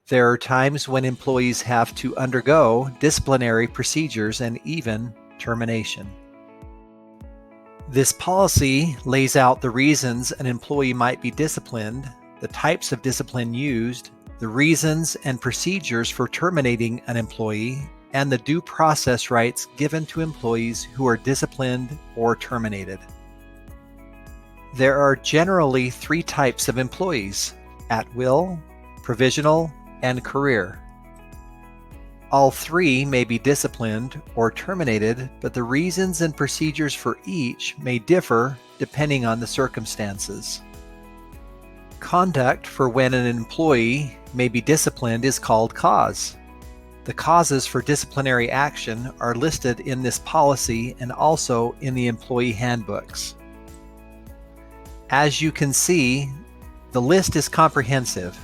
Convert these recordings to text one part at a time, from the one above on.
There are times when employees have to undergo disciplinary procedures and even termination. This policy lays out the reasons an employee might be disciplined, the types of discipline used, the reasons and procedures for terminating an employee, and the due process rights given to employees who are disciplined or terminated. There are generally three types of employees: at will, provisional, and career. All three may be disciplined or terminated, but the reasons and procedures for each may differ depending on the circumstances. Conduct for when an employee may be disciplined is called cause. The causes for disciplinary action are listed in this policy and also in the employee handbooks. As you can see, the list is comprehensive.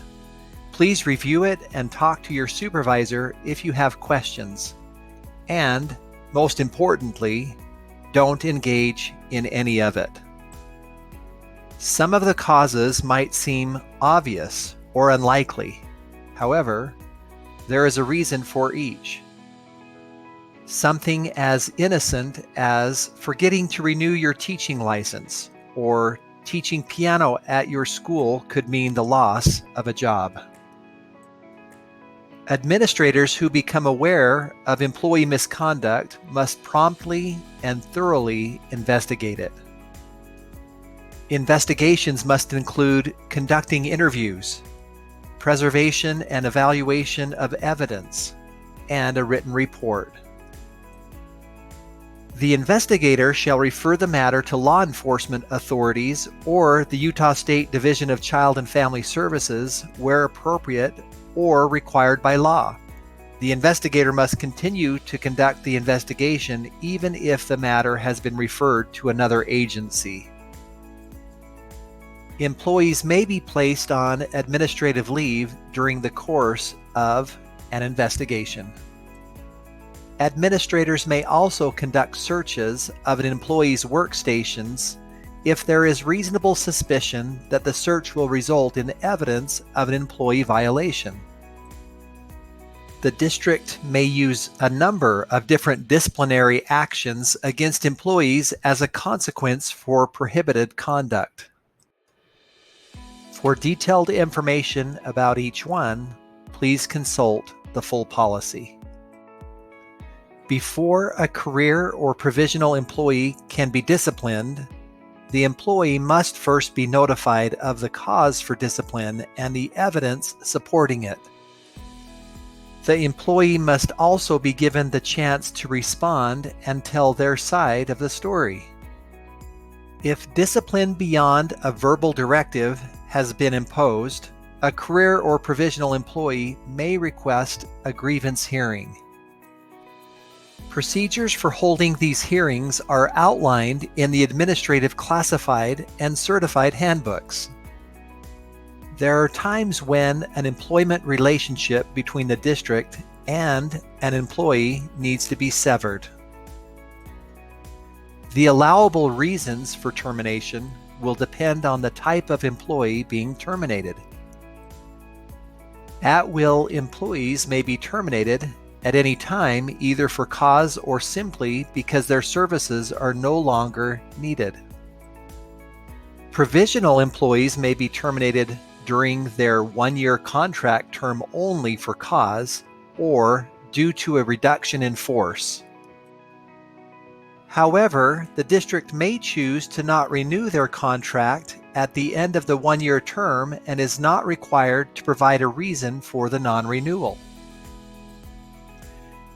Please review it and talk to your supervisor if you have questions. And, most importantly, don't engage in any of it. Some of the causes might seem obvious or unlikely. However, there is a reason for each. Something as innocent as forgetting to renew your teaching license or teaching piano at your school could mean the loss of a job. Administrators who become aware of employee misconduct must promptly and thoroughly investigate it. Investigations must include conducting interviews, preservation and evaluation of evidence, and a written report. The investigator shall refer the matter to law enforcement authorities or the Utah State Division of Child and Family Services where appropriate or required by law. The investigator must continue to conduct the investigation even if the matter has been referred to another agency. Employees may be placed on administrative leave during the course of an investigation. Administrators may also conduct searches of an employee's workstations if there is reasonable suspicion that the search will result in evidence of an employee violation. The district may use a number of different disciplinary actions against employees as a consequence for prohibited conduct. For detailed information about each one, please consult the full policy. Before a career or provisional employee can be disciplined, the employee must first be notified of the cause for discipline and the evidence supporting it. The employee must also be given the chance to respond and tell their side of the story. If discipline beyond a verbal directive has been imposed, a career or provisional employee may request a grievance hearing. Procedures for holding these hearings are outlined in the Administrative Classified and Certified Handbooks. There are times when an employment relationship between the district and an employee needs to be severed. The allowable reasons for termination will depend on the type of employee being terminated. At-will employees may be terminated at any time, either for cause or simply because their services are no longer needed. Provisional employees may be terminated during their one-year contract term only for cause or due to a reduction in force. However, the district may choose to not renew their contract at the end of the one-year term and is not required to provide a reason for the non-renewal.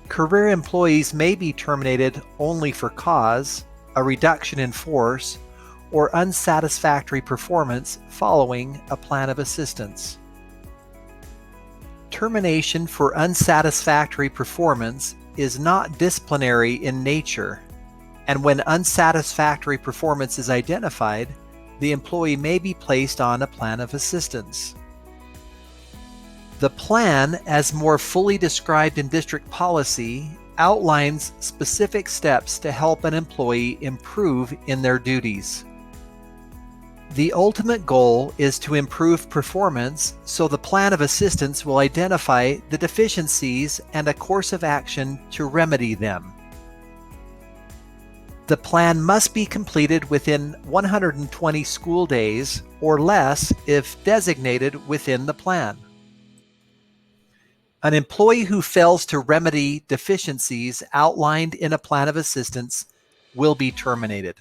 Career employees may be terminated only for cause, a reduction in force, or unsatisfactory performance following a plan of assistance. Termination for unsatisfactory performance is not disciplinary in nature, and when unsatisfactory performance is identified, the employee may be placed on a plan of assistance. The plan, as more fully described in district policy, outlines specific steps to help an employee improve in their duties. The ultimate goal is to improve performance, so the plan of assistance will identify the deficiencies and a course of action to remedy them. The plan must be completed within 120 school days or less if designated within the plan. An employee who fails to remedy deficiencies outlined in a plan of assistance will be terminated.